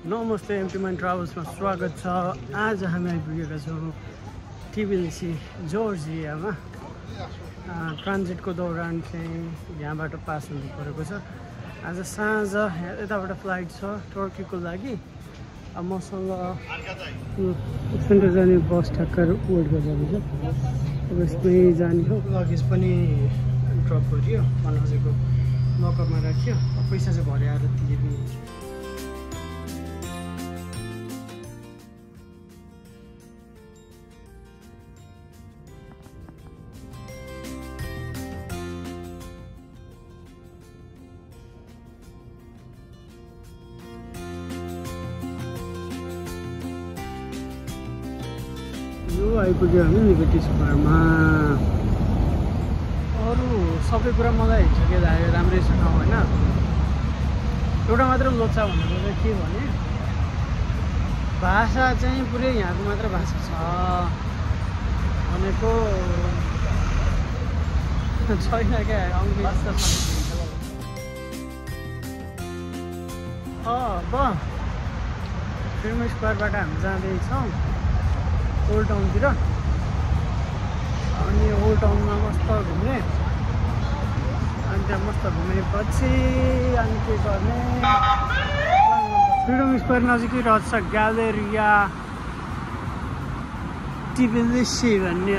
नमस्ते MT mine ट्राभल्समा स्वागत छ। आज हामी आइपुगेका छौँ टिबिएलसी जर्जियामा। ट्रान्जिटको दौरान चाहिँ यहाँबाट पास हुनु परेको छ। आज साँझ यताबाट फ्लाइट छ टर्कीको लागि। मसँग सेन्टर जाने बस ठ्याक्कर वेट गरिरहेको छ। अब यसमै जाने हो। लगेज पनि ड्रप गरियो, अनहजेको लकरमा राख्यो। पैसा चाहिँ भरे आएर तिर्ने। यो आइपुग्यो हामी लिबर्टी स्क्वायरमा। अरू सबै कुरा मलाई ठिकै लाग्यो, राम्रै छ ठाउँ होइन। एउटा मात्र लोचा भनेको चाहिँ के भने भाषा चाहिँ पुरै यहाँको मात्र भाषा छ भनेको छैन क्या। अङ्ग्रेज त अब फिल्म स्क्वायरबाट हामी जाँदैछौँ ओल्ड टाउनतिर। अनि ओल्ड टाउनमा मस्त घुम्ने, अनि त्यहाँ मस्त घुमेपछि अनि के गर्ने। फ्रिडम स्क्वायर नजिकै रहेछ ग्यालेरिया टिबिएलसी भन्ने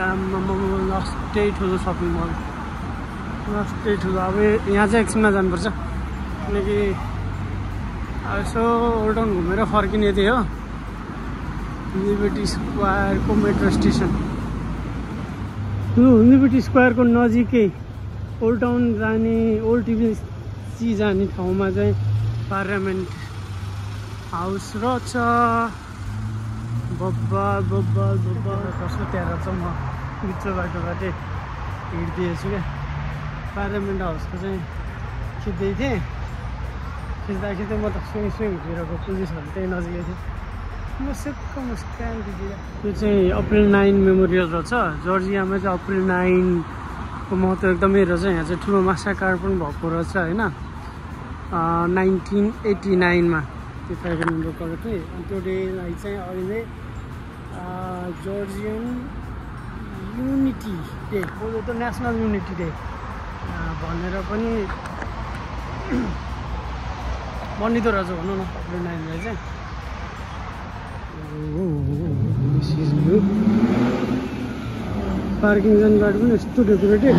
लास्टै ठुलो सपिङ मल, लास्टै ठुलो। अब यहाँ चाहिँ एकछिनमा जानुपर्छ किनकि यसो ओल्ड टाउन घुमेर फर्किने त्यही हो। लिबर्टी स्क्वायरको मेट्रो स्टेसन लिबर्टी स्क्वायरको नजिकै ओल्ड टाउन जाने, ओल्ड टिबिएलसी जाने ठाउँमा चाहिँ पार्लियामेन्ट हाउस रहेछ। बब्बल बब्बल बब्बल कस्तो त्यहाँ रहेछ। म बिचो बाटोबाटै हिँड्दैछु क्या। पार्लियामेन्ट हाउसको चाहिँ खिच्दै थिएँ। खिच्दा म त सुइङ हिँडेको पुलिसहरू त्यही नजिकै थियो। मुस्क मुस्कान दिदिरा। यो चाहिँ अप्रिल 9 मेमोरियल रहेछ। जर्जियामा चाहिँ अप्रिल 9 को महत्त्व एकदमै रहेछ। यहाँ चाहिँ ठुलो मासाकार पनि भएको रहेछ होइन। 1989 त्यो फ्याक्ट्रीमा गएको थिएँ। अनि त्यो डेलाई चाहिँ अहिले जर्जियन युनिटी डे, बोल्यो त नेसनल युनिटी डे भनेर पनि भनिँदो रहेछ भनौँ न अप्रिल 9लाई चाहिँ। पार्किङ जाने बाटो पनि यस्तो डेकोरेटेड।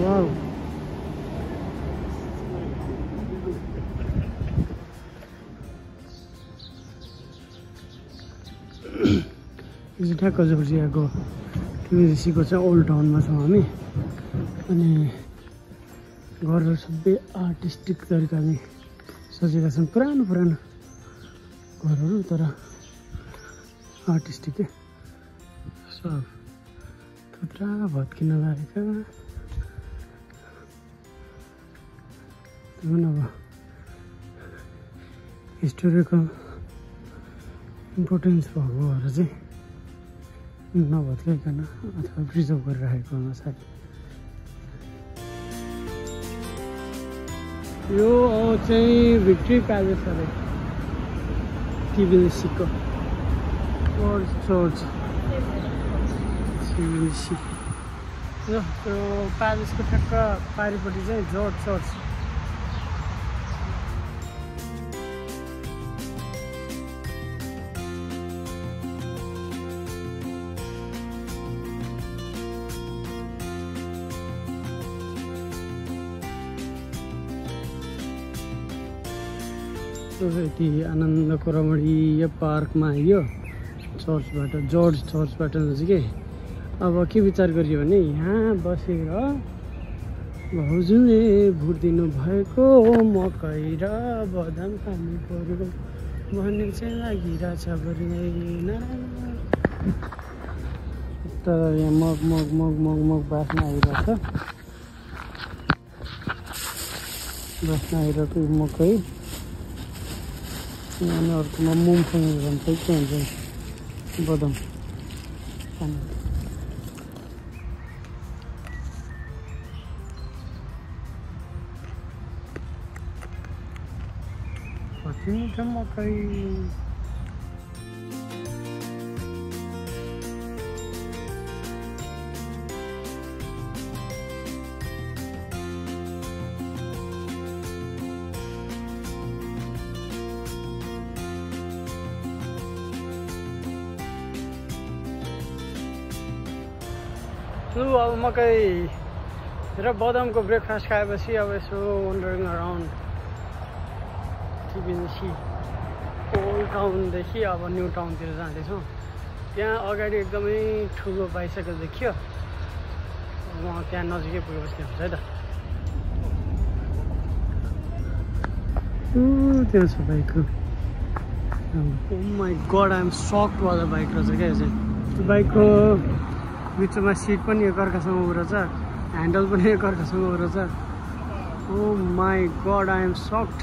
वाउ, यो ठ्याक्क जर्जियाको टिबिएलसीको चाहिँ ओल्ड टाउनमा छौँ हामी। अनि घरहरू सबै आर्टिस्टिक तरिकाले सजेका छन्। पुरानो पुरानो घरहरू तर आर्टिस्टिक सब थुत्रा भत्किन लागेका। अब हिस्टोरिकल इम्पोर्टेन्स भएको भएर चाहिँ नभत्काइकन अथवा प्रिजर्भ गरेर राखेको होला सायद। यो चाहिँ भिक्ट्री प्यालेस अरे टिबिएलसीको चर्च टिबिएलसी। यो प्यालेसको ठ्याक्क पारिपट्टि चाहिँ जर्ज चर्च। यति आनन्दको रमणीय पार्कमा आइयो चर्चबाट, जर्ज चर्चबाट नजिकै। अब के विचार गरियो भने यहाँ बसेर भाउजूले भुटिदिनु भएको मकै र बदाम खानु पर्यो भन्ने चाहिँ लागिरहेछ। तर यहाँ मग मग मग मग मग बास्न आइरहेछ। बास्न आइरहेको मकै। अनि अर्कोमा मुङफली भन्छ के हुन्छ बदाम खानु। चिन्छ मकै अब मकै र बदामको ब्रेकफास्ट खाएपछि अब यसो वन्डरिङ अराउन्ड टिबिएनसी ओल्ड टाउनदेखि अब न्यू टाउनतिर जाँदैछौँ। त्यहाँ अगाडि एकदमै ठुलो बाइसाइकल देखियो। म त्यहाँ नजिकै पुगेपछि हुन्छ है त। त्यहाँ छ बाइकको। Oh my God I am sucked वाला बाइक रहेछ क्या यो चाहिँ। त्यो बाइकको बिचमा सिट पनि एकअर्कासँग उभिरहेछ, ह्यान्डल पनि एकअर्कासँग उभिरहेछ। Oh my God I am shocked.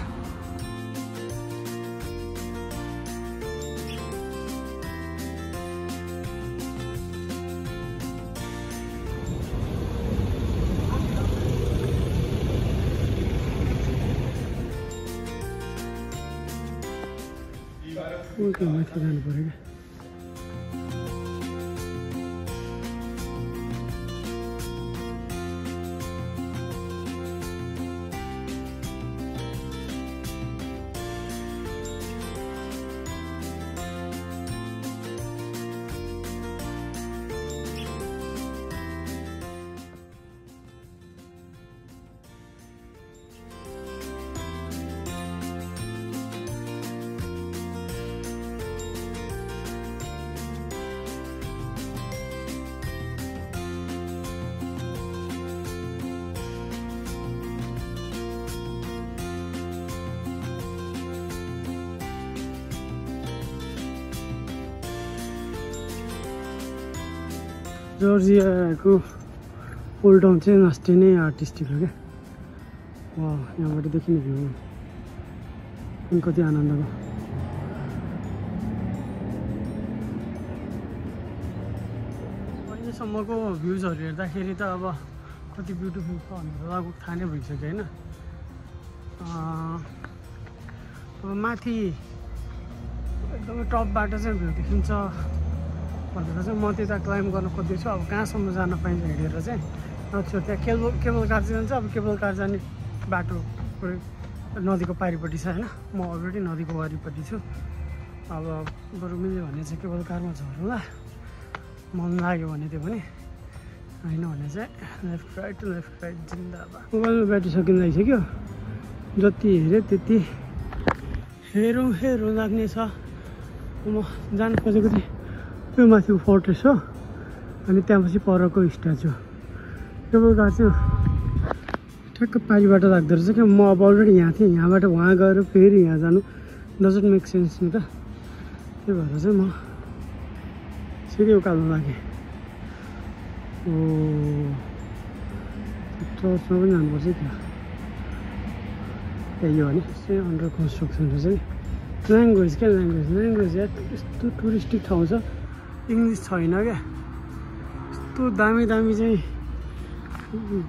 माथि जानु पऱ्यो क्या। जर्जियाको ओल्ड टाउन चाहिँ अस्ति नै आर्टिस्टिक हो क्या। वा यहाँबाट देखिने भ्यू पनि कति आनन्दको। अहिलेसम्मको भ्युजहरू हेर्दाखेरि त अब कति ब्युटिफुल छ भनेर अब थाहा नै भइसक्यो होइन। अब माथि एकदमै टपबाट चाहिँ भ्यू देखिन्छ भनेर चाहिँ म त्यता क्लाइम्ब गर्न खोज्दैछु। अब कहाँसम्म जान पाइन्छ हिँडेर चाहिँ नत्र त्यहाँ केबल कार जान्छ। अब केबल कार जाने बाटो नदीको पारिपट्टि छ होइन। म अलरेडी नदीको वारिपट्टि छु। अब बरु मिल्यो भने चाहिँ केबल कारमा झरौँला, मन लाग्यो भने त्यो पनि, होइन भने चाहिँ लेफ्ट राइट जिन्दाबाद। मोबाइलमा ब्याट्री सकिँदैसक्यो। जति हेऱ्यो त्यति हेरौँ लाग्नेछ। म जानु खोजेको थिएँ त्यो माथिको फोर्ट्रेस हो, अनि त्यहाँपछि परको स्ट्याचु। केबल कार चाहिँ ठ्याक्क पारिबाट लाग्दो रहेछ क्या। म अब अलरेडी यहाँ थिएँ, यहाँबाट वहाँ गएर फेरि यहाँ जानु डजन्ट मेक सेन्स नि त। त्यही भएर चाहिँ म फेरि उकालो लागेँ। ओ चर्चमा पनि जानुपर्छ क्या। त्यही हो भने चाहिँ अन्डर कन्स्ट्रक्सन रहेछ नि। ल्याङ्ग्वेज क्या ल्याङ्ग्वेज या यस्तो टुरिस्टिक ठाउँ छ, इङ्ग्लिस छैन क्या। यस्तो दामी चाहिँ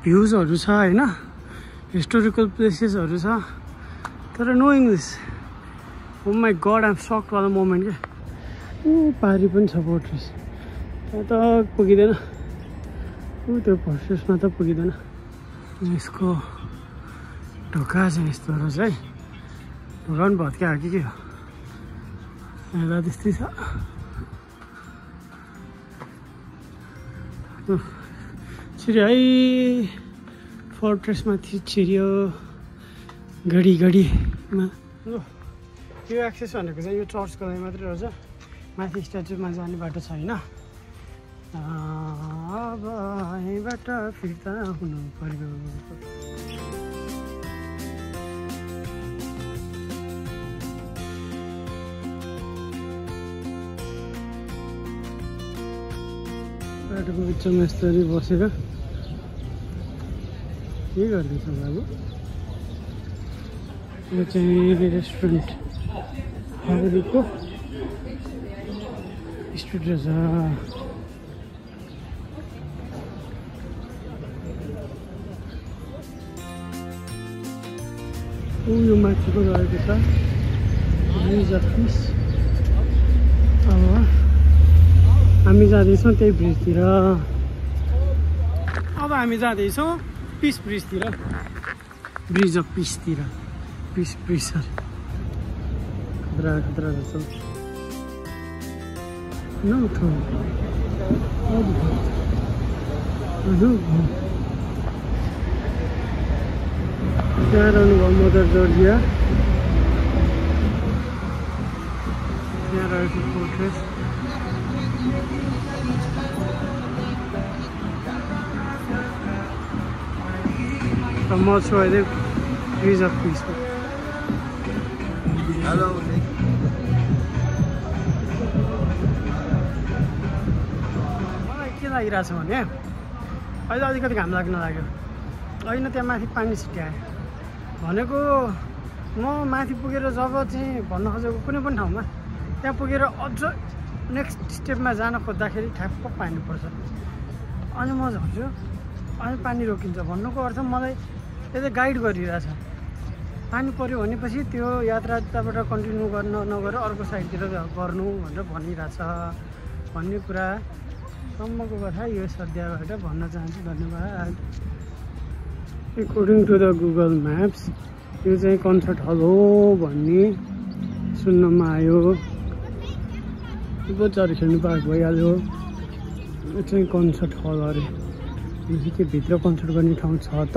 भ्युजहरू छ होइन, हिस्टोरिकल प्लेसेसहरू छ, तर no English. Oh my God I am sucked वाला मोमेन्ट क्या। ऊ पारी पनि छ फोर्ट्रेस, त्यहाँ त पुगिँदैन। ऊ त्यो फोर्ट्रेसमा त पुगिँदैन। यसको ढोका चाहिँ यस्तो रहेछ है। ढोका पनि भत्किया हो कि के हो, हेर्दा त्यस्तै छ। छिर्यो है फोर्ट्रेसमाथि छिर्यो घडीमा। यो एक्सेस भनेको चाहिँ यो चर्चको लागि मात्रै रहेछ, माथि स्ट्याचुमा जाने बाटो छैन। अब यहीँबाट फिर्ता हुनु पर्यो। बाटोको बिचमा यस्तरी बसेर के गर्दैछ बाबु? यो चाहिँ रेस्टुरेन्ट हावेरीको स्ट्रिट रहेछ। यो माथिको रहेको छ ब्रिज अफ पिस। अब हामी जाँदैछौँ त्यही ब्रिजतिर। अब हामी जाँदैछौँ पिस ब्रिजतिर, ब्रिज अफ पिसतिर। पिस ब्रिज सरी, खतरा खतरा रहेछ। No trouble. त्यहाँ रहनुभयो मदर जर्जिया, त्यहाँ रहेको पोर्ट्रेट। र म छु अहिले ब्रिज अफ पिसमा। हेलो, मलाई के लागिरहेछ भने अहिले अलिकति घाम लाग्न लाग्यो। होइन त्यहाँ माथि पानी छिट्यायो भनेको म माथि पुगेर जब चाहिँ भन्न खोजेको कुनै पनि ठाउँमा त्यहाँ पुगेर अझ नेक्स्ट स्टेपमा जान खोज्दाखेरि ठ्याक्क पानी पर्छ। अनि म झर्छु, अनि पानी रोकिन्छ। भन्नुको अर्थ मलाई यसले गाइड गरिरहेछ। पानी पऱ्यो भनेपछि त्यो यात्रा त्यहाँबाट कन्टिन्यू गर्न नगरेर अर्को साइडतिर गर्नु भनेर भनिरहेछ भन्ने कुरा सम्मको କଥା यो सद्यबाट भन्न चाहन्छु। धन्यवाद। According to the Google maps यो चाहिँ कन्सर्ट हल हो भन्ने सुन्नमा आयो। बच्चाहरू खेल्नु पाएको भइहाल्यो। यो चाहिँ कन्सर्ट हल अरे। त्यो भित्र कन्सर्ट गर्ने ठाउँ छ त।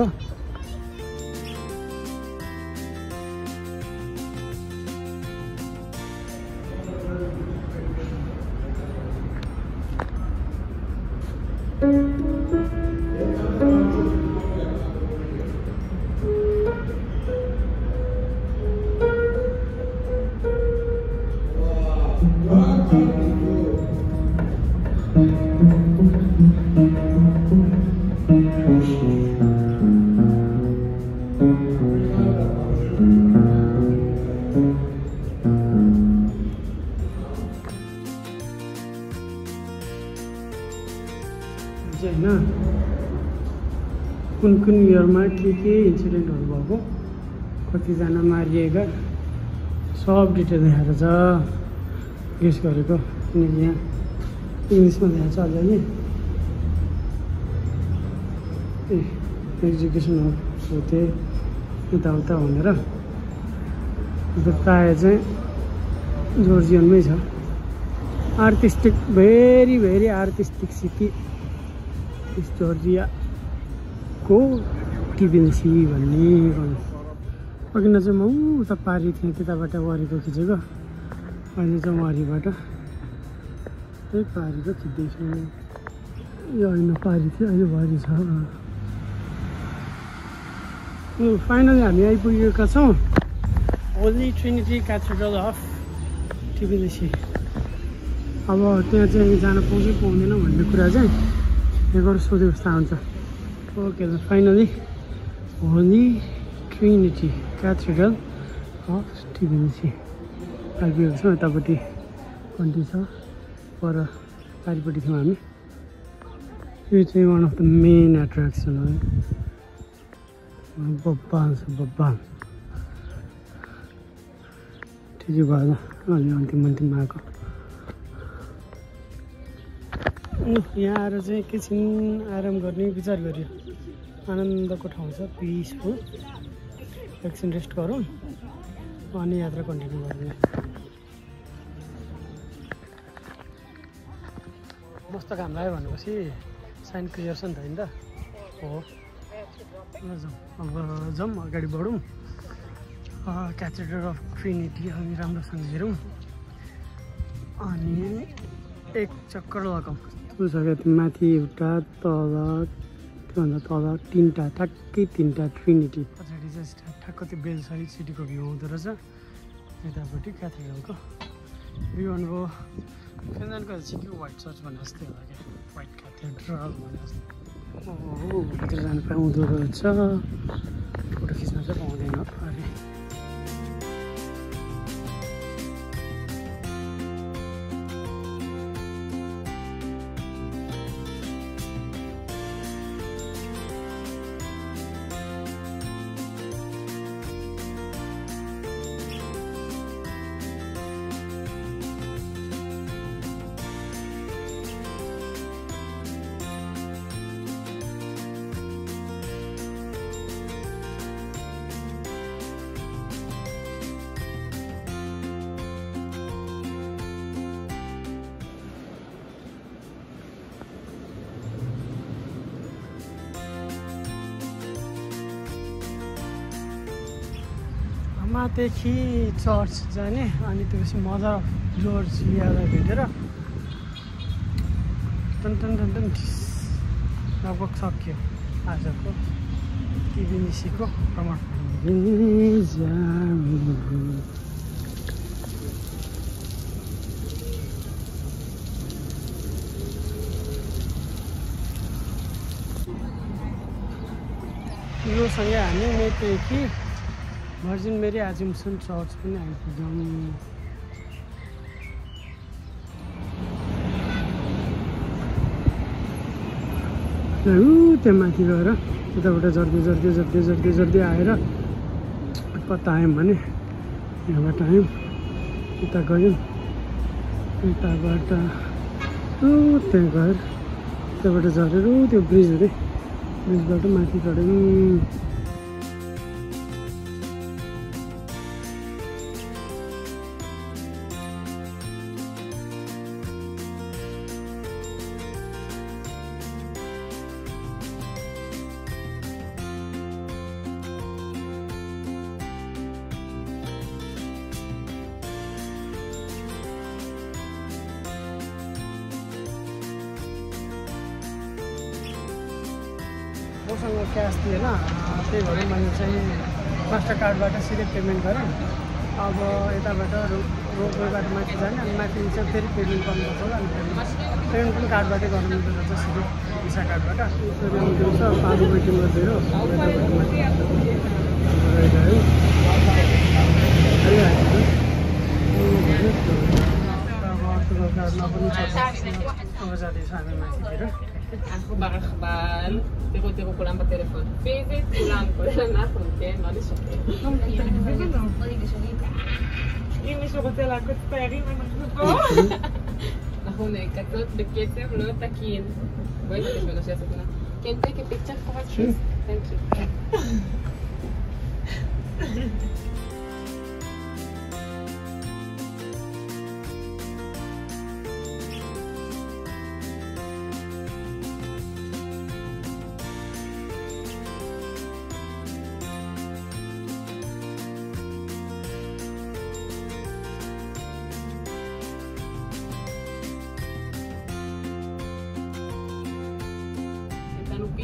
होइन कुन कुन इयरमा के इन्सिडेन्टहरू भएको, कतिजना मारिएका, सब डिटेल देखाएको छ। गेस गरेको किनकि यहाँ इङ्ग्लिसमा देखाएको छ अलिअलि। एजुकेसन होते यताउता भनेर। प्रायः चाहिँ जर्जियनमै छ। Artistic, very very artistic city is जर्जियाको टिबिन्सी भन्ने। अघिन चाहिँ म उता पारी थिएँ, त्यताबाट वारीको खिचेको। अहिले चाहिँ वारीबाट त्यही पारीको खिच्दैछु। यो होइन पारी थियो, अहिले वारी छ। फाइनली हामी आइपुगेका छौँ होली ट्रिनिटी क्याथेड्रल अफ टिबिन्सी। अब त्यहाँ चाहिँ जान पाउँछ पाउँदैन भन्ने कुरा चाहिँ यहाँबाट सोधे जस्तो हुन्छ। ओके ल, finally Holy Trinity Cathedral of Tbilisi आइपुगेको छौँ। यतापट्टि कन्ट्री छ, पर पारिपट्टि थियौँ हामी। यो चाहिँ one of the main attraction हो। बब्बाल छ, बब्बाल। ठिकै भयो, अलि अन्तिम आएको। यहाँ आएर चाहिँ एकैछिन आराम गर्ने विचार गरियो। आनन्दको ठाउँ छ, पिसफुल। एकछिन रेस्ट गरौँ अनि यात्रा कन्टिन्यू गर्ने। मस्त घाम लाग्यो भनेपछि साइन क्लियर छ नि त, होइन त? हो, अब जाउँ अगाडि बढौँ। क्याथेड्रल अफ ट्रिनिटी हामी राम्रोसँग हेरौँ अनि एक चक्कर लगाउँ। माथि एउटा, तल, त्योभन्दा तल तिनवटा, ठ्याक्कै तिनवटा ट्रिनिटी। पछाडि चाहिँ ठ्याक्क त्यो बेलसरी सिटीको भ्यू हुँदो रहेछ। यतापट्टि क्याथेड्रलको भ्यू अनुभव। फिनल्यान्डको चाहिँ के वाइट चर्च भने जस्तै होला क्या, वाइट क्याथेड्रल भने जस्तो। भित्र जानु पाउँदो रहेछ, फोटो खिच्न चाहिँ पाउँदैन अरे। माथि चर्च जाने अनि त्यसपछि मदर अफ जर्जियालाई भेटेर टन लगभग सक्यो आजको टिबिनिसीको भ्रमण। योसँगै हामी मेटेकी भर्जिन मेरी एजम्सन चर्च पनि आइपुग्यौँ। त्यहाँ माथि गएर यताबाट झर्दै आएर कता आयौँ भने यहाँबाट आयौँ, यता गयौँ, यताबाट त्यहाँ गएर त्यहाँबाट झरेर त्यो ब्रिजबाट माथि चढ्यौँ। मसँग क्यास थिएन, त्यही भएर मैले चाहिँ मास्टर कार्डबाट सिधै पेमेन्ट गरेँ। अब यताबाट रोपवेबाट माथि जाने अनि माथि चाहिँ फेरि पेमेन्ट गर्नुपर्छ होला, अनि पेमेन्ट पनि कार्डबाटै गर्नु मिल्दो रहेछ सिधै भिसा कार्डबाट। फेरि आउँदैछ पालु वेटिङ गरिदिएर अब जाँदैछ हामी माथितिर। Aku bakal tiru-tiru pulang per telepon. Visit pulang pulang aku mungkin mana sih? Ini sudah hotel aku tadi mana tu? Aku naik kat dekat saya belum takin. Boleh kita mana siapa tu? Can take a picture for us, please? Thank you.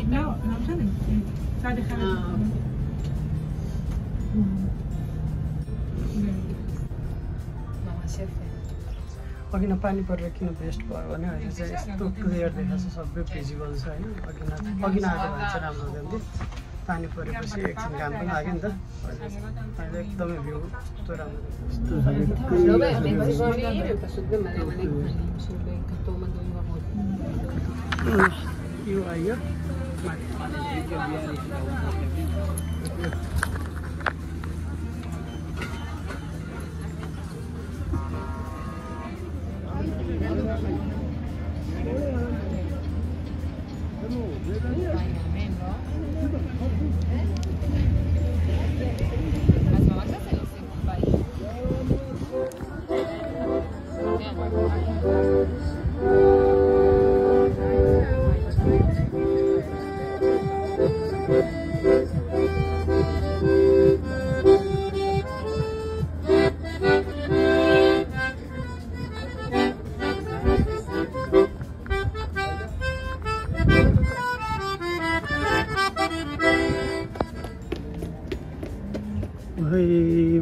No, saya dekat. Mama chef. अघि न पानी परेर किन best भयो भने अहिले चाहिँ यस्तो क्लियर देखाएको छ, सबै भिजिबल छ होइन। अघि नआएको भने चाहिँ राम्रो हुन्थ्यो। पानी परेपछि एकछिन घाम पनि लाग्यो नि त, अहिले एकदमै भ्यू कस्तो राम्रो देख्छ। यो आयो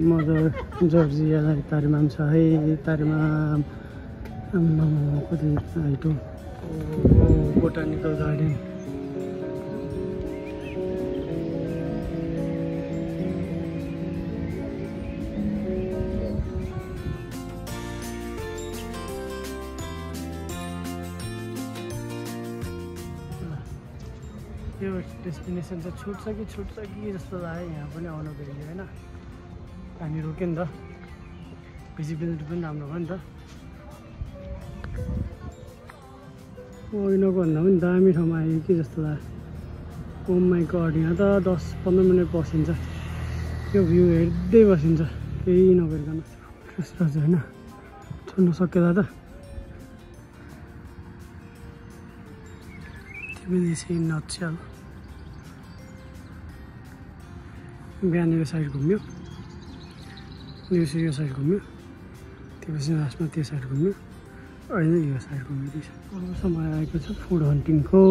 मदर जर्जियालाई तारिमाम छ है। तारिमाम कति हाइट हो, बोटानिकल गार्डन। यो डेस्टिनेसन चाहिँ छुट्छ कि जस्तो लाग्यो। यहाँ पनि आउनु भइयो होइन, पानी रोक्यो नि त, भिजिबिलिटी पनि राम्रो भयो नि त। यिनीहरूको भन्दा पनि दामी ठाउँमा आयो कि जस्तो लाग्यो। ओ माई गड, यहाँ त 10-15 मिनट बसिन्छ, त्यो भ्यू हेर्दै बसिन्छ केही नगरिकन। कस्तो छ होइन, छोड्नु सक्यो त तिमीले नचल। बिहानीको साइड घुम्यो, दिउँसो यो साइड घुम्यो, त्यसपछि लास्टमा त्यो साइड घुम्यो, अहिले यो साइड घुमिँदैछ। अब समय आएको छ फुड हन्टिङको।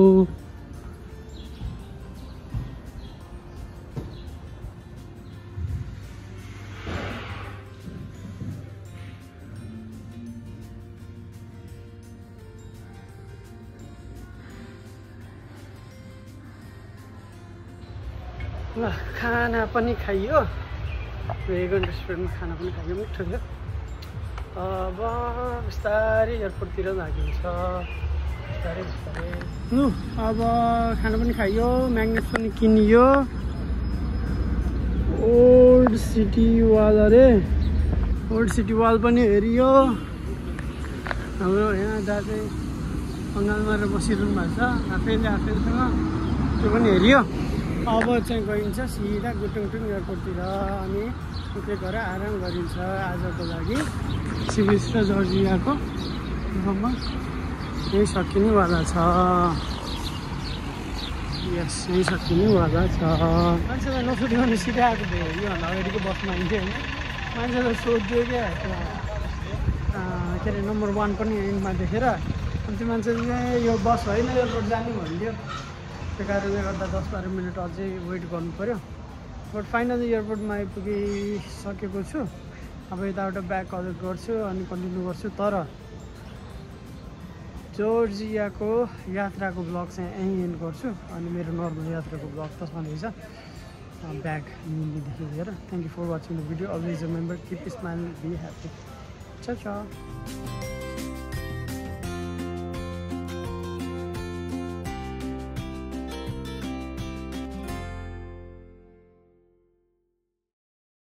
ल खाना पनि खाइयो, भेगन रेस्टुरेन्टमा खाना पनि खाइयो, मिठो थियो। अब बिस्तारै एयरपोर्टतिर लागिन्छ, बिस्तारै बिस्तारै। लु अब खाना पनि खाइयो, म्याग्नेट पनि किनियो। ओल्ड सिटी वाल अरे, ओल्ड सिटी वाल पनि हेरियो। हाम्रो यहाँ दाजु बङ्गाल मारेर बसिरहनु भएको छ आफैसँग, त्यो पनि हेरियो। अब चाहिँ गइन्छ सिधा गुटुङटुङ एयरपोर्टतिर, अनि उतै गएर आराम गरिन्छ आजको लागि। सिबिस र जर्जियाको भ्रमण यही सकिनेवाला छ। यस, यही सकिनेवाला छ। मान्छेलाई नसोध्यो भने सिधै आएको थियो, योभन्दा अगाडिको बसमा हिँड्थ्यो होइन। मान्छेलाई सोध्यो क्या, के अरे नम्बर 1 पनि एन्डमा देखेर, अनि त्यो मान्छेले चाहिँ यो बस होइन एयरपोर्ट जाने भनिदियो। त्यो कारणले गर्दा 10-12 मिनट अझै वेट गर्नु पऱ्यो। बट फाइनली एयरपोर्टमा आइपुगिसकेको छु। अब यताबाट ब्याग कलेक्ट गर्छु अनि कन्टिन्यू गर्छु। तर जर्जियाको यात्राको ब्लग चाहिँ यहीँ एन्ड गर्छु। अनि मेरो नर्मल यात्राको ब्लग त छँदैछ, ब्याग लिँदैदेखि लिएर। Thank you for watching the video. Always remember, keep smiling, be happy. Ciao Chou.